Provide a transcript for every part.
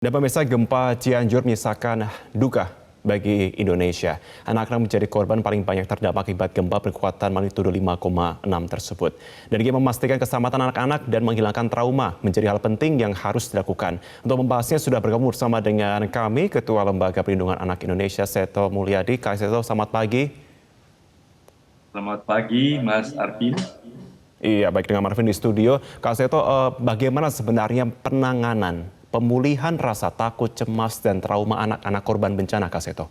Dan pemirsa, gempa Cianjur menyisakan duka bagi Indonesia. Anak-anak menjadi korban paling banyak terdampak akibat gempa berkekuatan magnitudo 5,6 tersebut. Dan ingin memastikan keselamatan anak-anak dan menghilangkan trauma menjadi hal penting yang harus dilakukan. Untuk membahasnya sudah bergabung bersama dengan kami, Ketua Lembaga Perlindungan Anak Indonesia, Seto Mulyadi. Kak Seto, selamat pagi. Selamat pagi, Mas Arvin. Iya, baik, dengan Marvin di studio. Kak Seto, bagaimana sebenarnya penanganan pemulihan rasa takut, cemas, dan trauma anak-anak korban bencana, Kak Seto?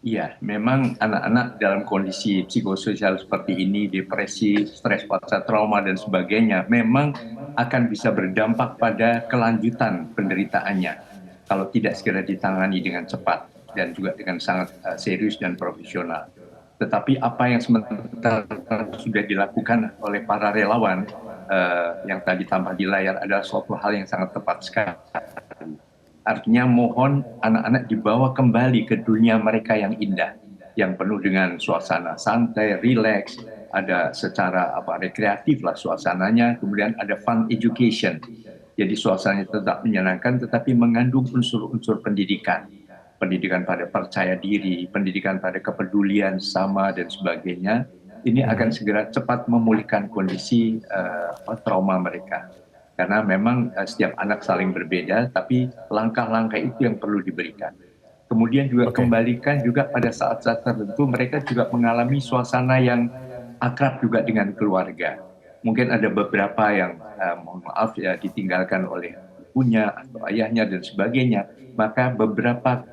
Iya, memang anak-anak dalam kondisi psikososial seperti ini, depresi, stres pasca trauma, dan sebagainya, memang akan bisa berdampak pada kelanjutan penderitaannya kalau tidak segera ditangani dengan cepat dan juga dengan sangat serius dan profesional. Tetapi apa yang sementara sudah dilakukan oleh para relawan yang tadi tampak di layar adalah suatu hal yang sangat tepat sekali. Artinya mohon anak-anak dibawa kembali ke dunia mereka yang indah, yang penuh dengan suasana santai, rileks, ada secara rekreatif lah suasananya, kemudian ada fun education. Jadi suasananya tetap menyenangkan tetapi mengandung unsur-unsur pendidikan. Pendidikan pada percaya diri, pendidikan pada kepedulian sama dan sebagainya. Ini akan segera cepat memulihkan kondisi trauma mereka. Karena memang setiap anak saling berbeda, tapi langkah-langkah itu yang perlu diberikan. Kemudian juga Oke. kembalikan juga pada saat-saat tertentu mereka juga mengalami suasana yang akrab juga dengan keluarga. Mungkin ada beberapa yang mohon maaf ya ditinggalkan oleh ibunya atau ayahnya dan sebagainya. Maka beberapa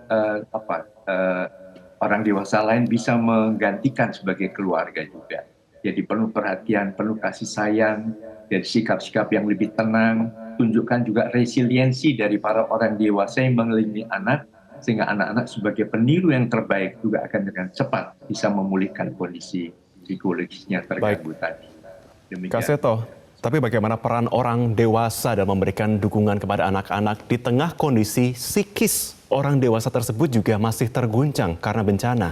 orang dewasa lain bisa menggantikan sebagai keluarga juga. Jadi penuh perhatian, penuh kasih sayang, dan sikap-sikap yang lebih tenang, tunjukkan juga resiliensi dari para orang dewasa yang mengelilingi anak, sehingga anak-anak sebagai peniru yang terbaik juga akan dengan cepat bisa memulihkan kondisi psikologisnya Baik, terganggu tadi. Kak Demikian. Seto, tapi bagaimana peran orang dewasa dalam memberikan dukungan kepada anak-anak di tengah kondisi psikis orang dewasa tersebut juga masih terguncang karena bencana?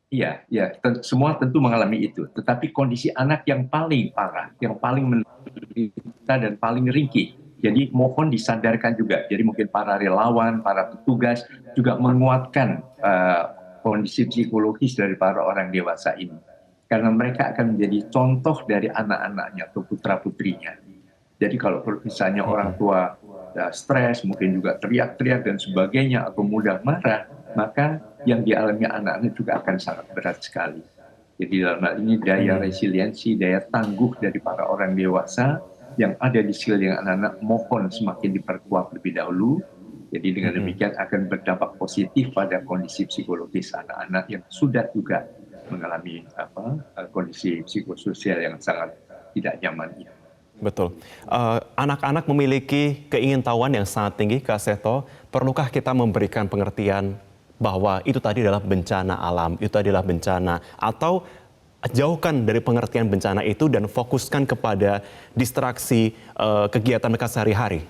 Iya, ya, semua tentu mengalami itu. Tetapi kondisi anak yang paling parah, yang paling menderita dan paling ringkih. Jadi mohon disadarkan juga. Jadi mungkin para relawan, para petugas juga menguatkan kondisi psikologis dari para orang dewasa ini. Karena mereka akan menjadi contoh dari anak-anaknya atau putra-putrinya. Jadi kalau misalnya orang tua stres, mungkin juga teriak-teriak dan sebagainya, atau mudah marah, maka yang dialami anak-anak juga akan sangat berat sekali. Jadi dalam hal ini daya resiliensi, daya tangguh dari para orang dewasa yang ada di sekeliling anak-anak mohon semakin diperkuat lebih dahulu. Jadi dengan demikian akan berdampak positif pada kondisi psikologis anak-anak yang sudah juga mengalami kondisi psikososial yang sangat tidak nyaman ini. Betul. Anak-anak memiliki keingintahuan yang sangat tinggi, Kak Seto. Perlukah kita memberikan pengertian bahwa itu tadi adalah bencana alam, itu adalah bencana, atau jauhkan dari pengertian bencana itu dan fokuskan kepada distraksi kegiatan mereka sehari-hari?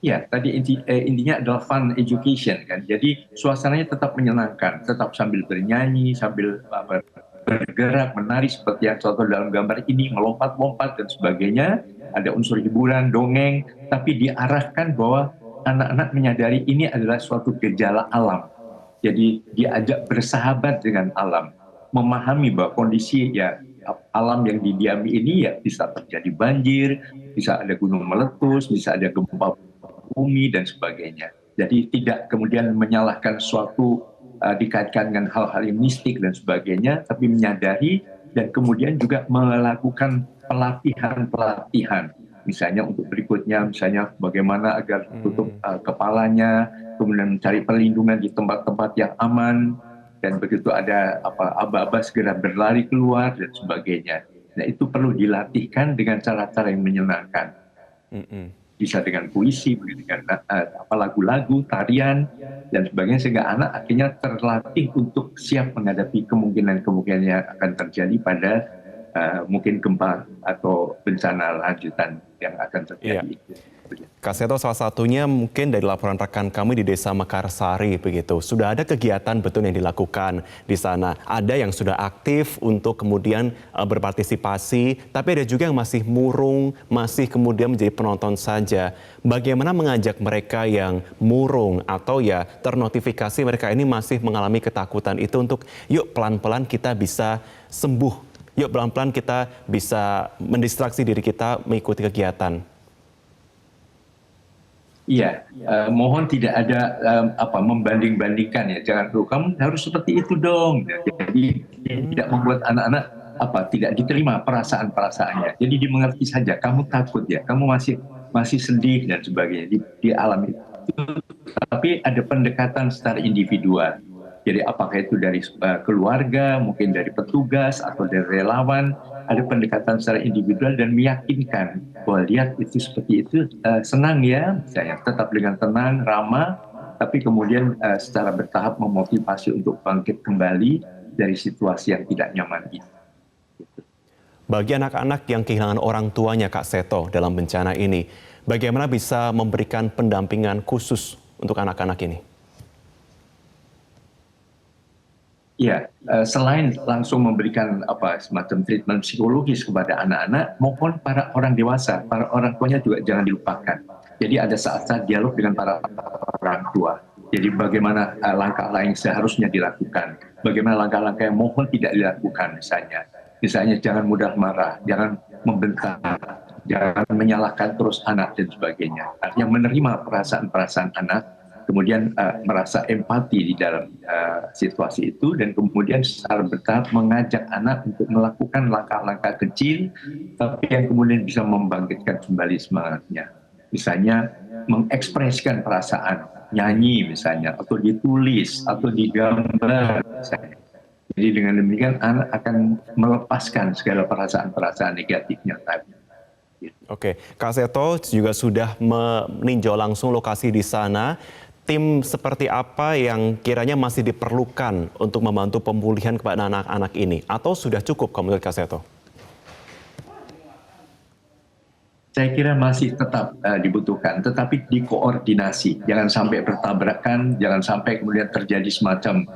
Ya, tadi intinya adalah fun education kan. Jadi suasananya tetap menyenangkan, tetap sambil bernyanyi, sambil bergerak, menari seperti yang contoh dalam gambar ini, melompat-lompat dan sebagainya. Ada unsur hiburan, dongeng, tapi diarahkan bahwa anak-anak menyadari ini adalah suatu gejala alam. Jadi diajak bersahabat dengan alam, memahami bahwa kondisi ya alam yang didiami ini ya bisa terjadi banjir, bisa ada gunung meletus, bisa ada gempa bumi dan sebagainya. Jadi tidak kemudian menyalahkan suatu dikaitkan dengan hal-hal yang mistik dan sebagainya, tapi menyadari dan kemudian juga melakukan pelatihan-pelatihan. Misalnya untuk berikutnya, misalnya bagaimana agar tutup kepalanya, kemudian mencari perlindungan di tempat-tempat yang aman, dan begitu ada aba-aba segera berlari keluar dan sebagainya. Nah itu perlu dilatihkan dengan cara-cara yang menyenangkan. Bisa dengan puisi, dengan lagu-lagu, tarian, dan sebagainya, sehingga anak akhirnya terlatih untuk siap menghadapi kemungkinan-kemungkinan yang akan terjadi pada mungkin gempa atau bencana lanjutan yang akan Iya. terjadi. Kak Seto, salah satunya mungkin dari laporan rekan kami di Desa Mekarsari begitu. Sudah ada kegiatan betul yang dilakukan di sana. Ada yang sudah aktif untuk kemudian berpartisipasi, tapi ada juga yang masih murung, masih kemudian menjadi penonton saja. Bagaimana mengajak mereka yang murung atau ya ternotifikasi mereka ini masih mengalami ketakutan itu untuk yuk pelan-pelan kita bisa sembuh. Yuk pelan-pelan kita bisa mendistraksi diri kita mengikuti kegiatan. Iya, mohon tidak ada membanding-bandingkan ya. Jangan dulu kamu harus seperti itu dong. Jadi tidak membuat anak-anak tidak diterima perasaan-perasaannya. Jadi dimengerti saja. Kamu takut ya, kamu masih sedih dan sebagainya di alam itu. Tapi ada pendekatan secara individual. Jadi apakah itu dari keluarga, mungkin dari petugas atau dari relawan, ada pendekatan secara individual dan meyakinkan bahwa lihat itu seperti itu, senang ya, misalnya tetap dengan tenang, ramah, tapi kemudian secara bertahap memotivasi untuk bangkit kembali dari situasi yang tidak nyaman itu. Bagi anak-anak yang kehilangan orang tuanya, Kak Seto, dalam bencana ini, bagaimana bisa memberikan pendampingan khusus untuk anak-anak ini? Ya, selain langsung memberikan semacam treatment psikologis kepada anak-anak, maupun para orang dewasa, para orang tuanya juga jangan dilupakan. Jadi ada saat-saat dialog dengan para orang tua. Jadi bagaimana langkah lain seharusnya dilakukan, bagaimana langkah-langkah yang mohon tidak dilakukan misalnya. Misalnya jangan mudah marah, jangan membentak, jangan menyalahkan terus anak dan sebagainya. Artinya menerima perasaan-perasaan anak, kemudian merasa empati di dalam situasi itu, dan kemudian secara bertahap mengajak anak untuk melakukan langkah-langkah kecil, tapi yang kemudian bisa membangkitkan kembali semangatnya. Misalnya mengekspresikan perasaan, nyanyi misalnya, atau ditulis, atau digambar misalnya. Jadi dengan demikian anak akan melepaskan segala perasaan-perasaan negatifnya tadi. Oke, Kak Seto juga sudah meninjau langsung lokasi di sana. Tim seperti apa yang kiranya masih diperlukan untuk membantu pemulihan kepada anak-anak ini? Atau sudah cukup kalau menurut Kak Seto? Saya kira masih tetap dibutuhkan, tetapi dikoordinasi. Jangan sampai bertabrakan, jangan sampai kemudian terjadi semacam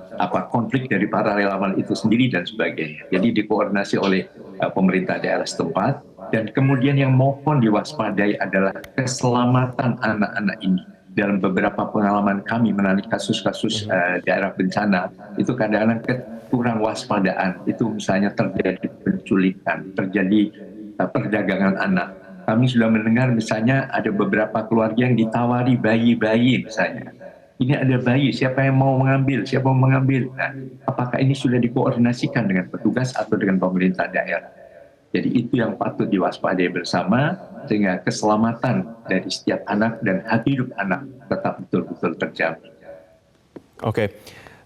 konflik dari para relawan itu sendiri dan sebagainya. Jadi dikoordinasi oleh pemerintah daerah setempat, dan kemudian yang mohon diwaspadai adalah keselamatan anak-anak ini. Dalam beberapa pengalaman kami menangani kasus-kasus daerah bencana, itu kadang-kadang kurang waspadaan. Itu misalnya terjadi penculikan, terjadi perdagangan anak. Kami sudah mendengar misalnya ada beberapa keluarga yang ditawari bayi-bayi misalnya. Ini ada bayi, siapa yang mau mengambil, siapa yang mau mengambil. Nah, apakah ini sudah dikoordinasikan dengan petugas atau dengan pemerintah daerah? Jadi itu yang patut diwaspadai bersama, sehingga keselamatan dari setiap anak dan hak hidup anak tetap betul-betul terjamin. Oke,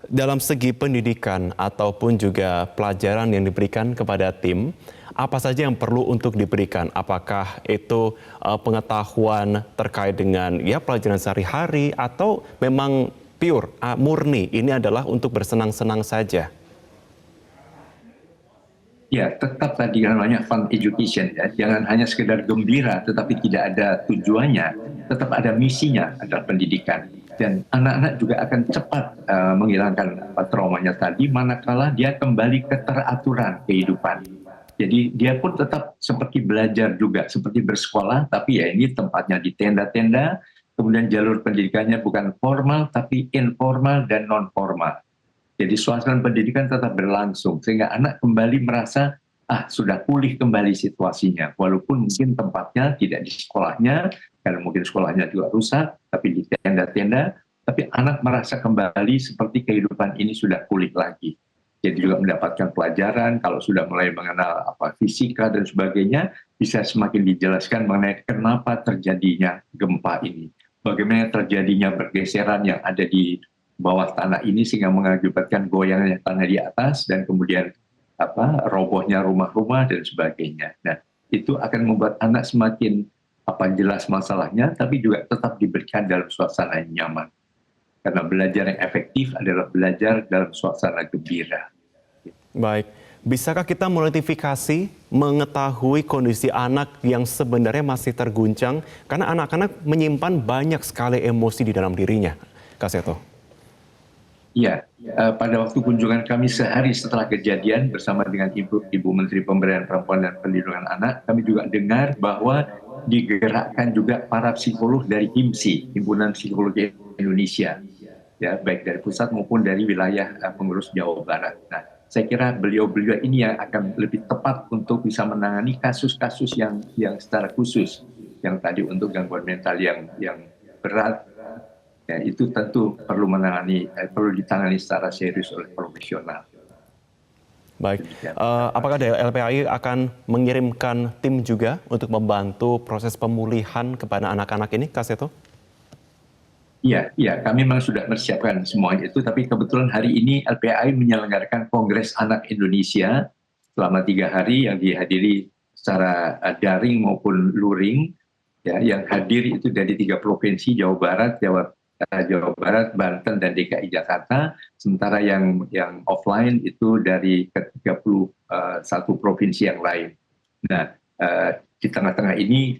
dalam segi pendidikan ataupun juga pelajaran yang diberikan kepada tim, apa saja yang perlu untuk diberikan? Apakah itu pengetahuan terkait dengan ya pelajaran sehari-hari atau memang pure, murni, ini adalah untuk bersenang-senang saja? Ya, tetap tadi namanya fun education ya. Jangan hanya sekedar gembira tetapi tidak ada tujuannya, tetap ada misinya, adalah pendidikan. Dan anak-anak juga akan cepat menghilangkan traumanya tadi manakala dia kembali ke teraturan kehidupan. Jadi dia pun tetap seperti belajar juga, seperti bersekolah, tapi ya ini tempatnya di tenda-tenda, kemudian jalur pendidikannya bukan formal tapi informal dan non formal. Jadi suasana pendidikan tetap berlangsung, sehingga anak kembali merasa, sudah pulih kembali situasinya. Walaupun mungkin tempatnya tidak di sekolahnya, karena mungkin sekolahnya juga rusak, tapi di tenda-tenda, tapi anak merasa kembali seperti kehidupan ini sudah pulih lagi. Jadi juga mendapatkan pelajaran, kalau sudah mulai mengenal fisika dan sebagainya, bisa semakin dijelaskan mengenai kenapa terjadinya gempa ini. Bagaimana terjadinya pergeseran yang ada di bawah tanah ini sehingga mengakibatkan goyangnya tanah di atas dan kemudian robohnya rumah-rumah dan sebagainya. Nah, itu akan membuat anak semakin jelas masalahnya, tapi juga tetap diberikan dalam suasana yang nyaman. Karena belajar yang efektif adalah belajar dalam suasana gembira. Baik, Bisakah kita menotifikasi, mengetahui kondisi anak yang sebenarnya masih terguncang? Karena anak-anak menyimpan banyak sekali emosi di dalam dirinya, Kak Seto. Iya, pada waktu kunjungan kami sehari setelah kejadian bersama dengan Ibu Menteri Pemberdayaan Perempuan dan Perlindungan Anak, kami juga dengar bahwa digerakkan juga para psikolog dari HIMSI, Himpunan Psikologi Indonesia, ya baik dari pusat maupun dari wilayah pengurus Jawa Barat. Nah, saya kira beliau-beliau ini yang akan lebih tepat untuk bisa menangani kasus-kasus yang secara khusus, yang tadi untuk gangguan mental yang berat. Ya, itu tentu perlu ditangani secara serius oleh profesional. Baik, apakah dari LPAI akan mengirimkan tim juga untuk membantu proses pemulihan kepada anak-anak ini, Kak Seto? Iya, kami memang sudah mempersiapkan semua itu, tapi kebetulan hari ini LPAI menyelenggarakan Kongres Anak Indonesia selama 3 hari yang dihadiri secara daring maupun luring. Ya, yang hadir itu dari 3 provinsi, Jawa Barat, Banten, dan DKI Jakarta. Sementara yang offline itu dari ke-31 provinsi yang lain. Nah, di tengah-tengah ini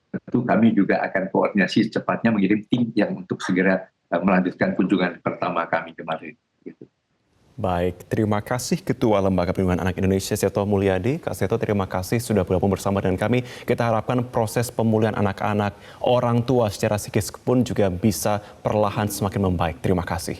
tentu kami juga akan koordinasi secepatnya mengirim tim yang untuk segera melanjutkan kunjungan pertama kami kemarin. Gitu. Baik, terima kasih Ketua Lembaga Perlindungan Anak Indonesia Seto Mulyadi. Kak Seto, terima kasih sudah bergabung bersama dengan kami. Kita harapkan proses pemulihan anak-anak, orang tua secara psikis pun juga bisa perlahan semakin membaik. Terima kasih.